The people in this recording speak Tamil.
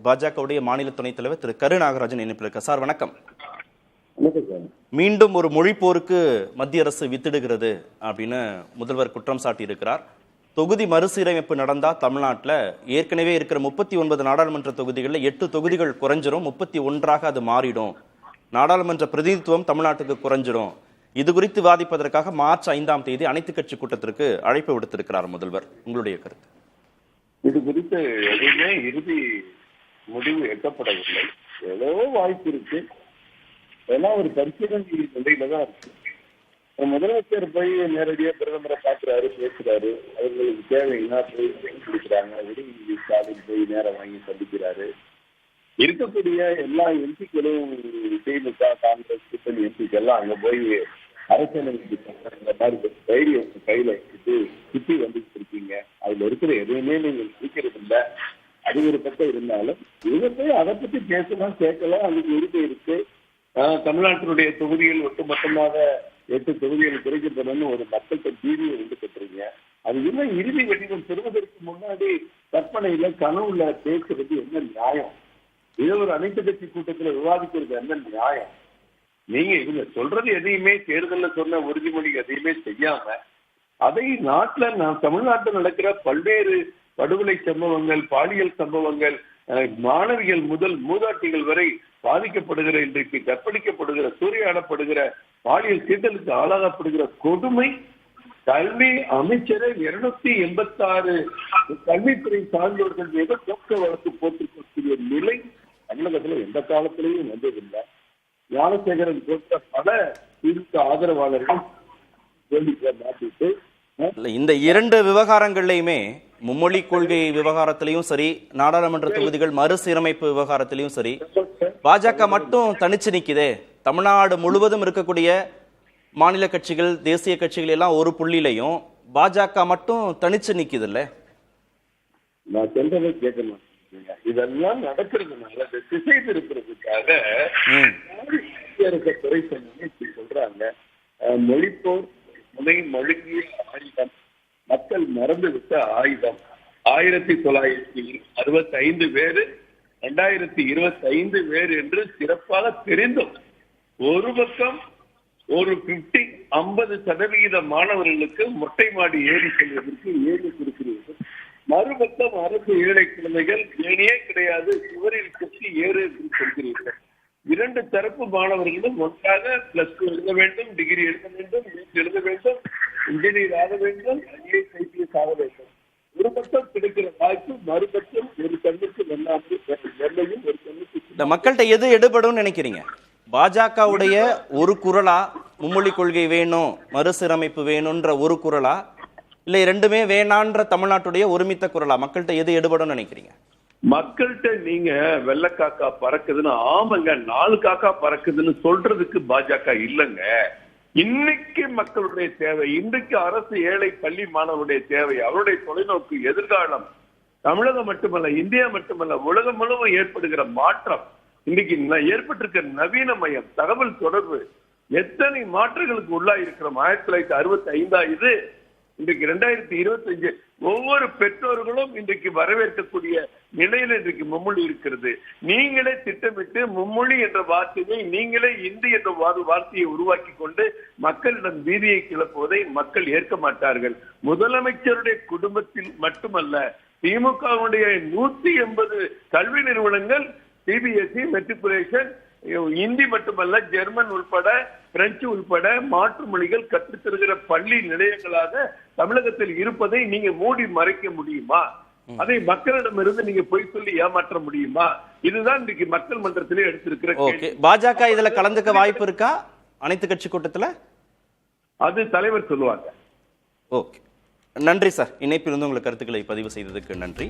பாஜகவுடைய மாநில துணைத் தலைவர் திரு கரு நாகராஜன் இணைப்பில் இருக்க. சார் வணக்கம். மீண்டும் ஒரு மொழி போருக்கு மத்திய அரசு வித்திடுகிறது அப்படின்னு முதல்வர் குற்றம் சாட்டி இருக்கிறார். தொகுதி மறுசீரமைப்பு நடந்தா தமிழ்நாட்டில் ஏற்கனவே இருக்கிற 39 நாடாளுமன்ற தொகுதிகளில் 8 தொகுதிகள் குறைஞ்சிரும், 31ஆக அது மாறிடும். நாடாளுமன்ற பிரதிநிதித்துவம் தமிழ்நாட்டுக்கு குறைஞ்சிடும். இது குறித்து விவாதிப்பதற்காக மார்ச் 5ஆம் தேதி அனைத்து கட்சி கூட்டத்திற்கு அழைப்பு விடுத்திருக்கிறார் முதல்வர். உங்களுடைய கருத்து? இது குறித்து எதுவுமே இறுதி முடிவு எட்டப்படவில்லை. ஏதோ வாய்ப்பு இருக்கு, அதெல்லாம் ஒரு பரிசீலனை நிலையில தான் இருக்கு. முதலமைச்சர் போய் நேரடியாக பிரதமரை பார்க்கிறாரு, பேசுறாரு. அவர்களுக்கு தேவைன்னா போய் கொடுக்குறாங்க. உதவி ஸ்டாலின் போய் நேரம் வாங்கி சந்திக்கிறாரு. இருக்கக்கூடிய எல்லா எம்பிக்களும் திமுக, காங்கிரஸ் கூட்டணி எம்பிக்கள் எல்லாம் அங்க போய் அரசியலமைப்பு இந்த மாதிரி தைரியம் கையில வச்சுட்டு சுத்தி வந்துட்டு இருக்கீங்க. அதுல இருக்கிற எதுவுமே நீங்க பிடிக்கிறது இல்லை. அது ஒரு பக்கம் இருந்தாலும் இதை போய் அதை பத்தி பேசலாம், கேட்கலாம், அதுக்கு உரிமை இருக்கு. தமிழ்நாட்டினுடைய தொகுதிகள் ஒட்டுமொத்தமாக 8 தொகுதிகள் குறைக்கப்படணும்னு ஒரு மக்கள்கிட்ட தீவியை உண்டு பெற்றீங்க. அது இன்னும் இறுதி வடிவம் பெறுவதற்கு முன்னாடி கற்பனையில கனவுல பேசுறது என்ன நியாயம்? இதை ஒரு அனைத்து கட்சி கூட்டத்தில் விவாதிக்கிறது என்ன நியாயம்? நீங்க இவங்க சொல்றது எதையுமே தேர்தலில் சொன்ன உறுதிமொழி எதையுமே செய்யாம அதை தமிழ்நாட்டில் நடக்கிற பல்வேறு படுகொலை சம்பவங்கள், பாலியல் சம்பவங்கள், மாணவிகள் முதல் மூதாட்டிகள் வரை பாதிக்கப்படுகிற, இன்றைக்கு கற்பழிக்கப்படுகிற, சூறையாடப்படுகிற, பாலியல் சீண்டலுக்கு ஆளாகப்படுகிற கொடுமை கல்வி அமைச்சரை 286 கல்வித்துறை சார்ந்தவர்கள் மீது போக்க வழக்கு போட்டிருக்கக்கூடிய நிலை தமிழகத்துல எந்த காலத்திலையும் வந்ததில்லை. ஞானசேகரன் போன்ற பல திமுக ஆதரவாளர்கள் மாற்றிட்டு இந்த 2 விவகாரங்கள்லையுமே, மும்மொழி கொள்கை விவகாரத்திலையும் சரி, நாடாளுமன்ற தொகுதிகள் மறுசீரமைப்பு விவகாரத்திலையும் சரி, பாஜக மட்டும் தனிச்சு நிக்குதே. தமிழ்நாடு முழுவதும் இருக்கக்கூடிய மாநில கட்சிகள், தேசிய கட்சிகள் எல்லாம் ஒரு புள்ளிலையும், பாஜக மட்டும் தனிச்சு நிக்குது இல்ல? நான் சொல்றதை கேட்கணும். இதெல்லாம் நடக்கிறதுனால திசை திருப்புறதுக்காக துறை சொல்றாங்க. மொழிப்போர் முனை மழுங்கிய ஆயுதம், மக்கள் மறந்து விட்ட ஆயுதம். 1965 வேறு, 2025 வேறு என்று சிறப்பாக தெரிந்தும் ஒரு பக்கம் ஒரு 50% மாணவர்களுக்கு மொட்டை மாடி ஏறி செல்வதற்கு ஏறி கொடுக்கிறீர்கள். மறுபக்கம் அரசு ஏழை குழந்தைகள் ஏனியே கிடையாது, சுவரில் குத்தி ஏறு என்று சொல்கிறீர்கள். 2 தரப்பு மாணவர்களும் ஒன்றாக +2 எழுத வேண்டும், டிகிரி எழுத வேண்டும், எழுத வேண்டும், இன்ஜினியர் ஆக வேண்டும், IAS IPS ஆக வேண்டும். ஒரு பக்கம் கிடைக்கிற வாய்ப்பு, மறுபக்கம் ஒரு கண்ணுக்கு வெள்ளையும் ஒரு கண்ணுக்கு. இந்த மக்கள்கிட்ட எது எடுபடும் நினைக்கிறீங்க? பாஜகவுடைய ஒரு குரலா, மும்மொழி கொள்கை வேணும், மறுசீரமைப்பு வேணும்ன்ற ஒரு குரலா, இல்ல ரெண்டுமே வேணான்ற தமிழ்நாட்டுடைய ஒருமித்த குரலா? மக்கள்கிட்ட எது எடுபடும் நினைக்கிறீங்க? மக்கள்கிட்ட நீங்க வெள்ளக்காக்கா பறக்குதுன்னு, ஆமாங்க 4 காக்கா பறக்குதுன்னு சொல்றதுக்கு பாஜக இல்லைங்க. இன்னைக்கு மக்களுடைய தேவை, இன்றைக்கு அரசு ஏழை பள்ளி மாணவருடைய தேவை, அவருடைய தொலைநோக்கு எதிர்காலம் தமிழகம் மட்டுமல்ல, இந்தியா மட்டுமல்ல, உலகம் முழுவதும் ஏற்படுகிற மாற்றம், இன்னைக்கு ஏற்பட்டிருக்கிற நவீனமயம், தகவல் தொடர்பு, எத்தனை மாற்றங்களுக்கு உள்ளாயிருக்கிறோம். 1965 இது, இன்றைக்கு 2025. ஒவ்வொரு பெற்றோர்களும் இன்றைக்கு வரவேற்கக்கூடிய நிலையில இன்றைக்கு மும்மொழி இருக்கிறது. நீங்களே திட்டமிட்டு மும்மொழி என்ற வார்த்தையை, நீங்களே இந்தி என்ற வார்த்தையை உருவாக்கி கொண்டு மக்களிடம் வீதியை கிளப்புவதை மக்கள் ஏற்க மாட்டார்கள். முதலமைச்சருடைய குடும்பத்தில் மட்டுமல்ல, திமுகவுடைய 180 கல்வி நிறுவனங்கள் CBSE, மெட்ரிகுலேஷன், இந்தி மட்டுமல்ல, ஜெர்மன் உள்பட, பிரெஞ்சு உள்பட மாற்று மொழிகள் கற்றுத்தருகிற பள்ளி நிலையங்களாக தமிழகத்தில் இருப்பதை நீங்க மூடி மறைக்க முடியுமா? அதை மக்களிடமிருந்து நீங்க பொய் சொல்லி ஏமாற்ற முடியுமா? இதுதான் இன்றைக்கு மக்கள் மன்றத்திலே எடுத்திருக்கிற. பாஜக இதுல கலந்துக்க வாய்ப்பு இருக்கா அனைத்து கட்சி கூட்டத்துல? அது தலைவர் சொல்லுவாங்க. ஓகே, நன்றி சார். இணைப்பில் இருந்து உங்கள் கருத்துக்களை பதிவு செய்ததுக்கு நன்றி.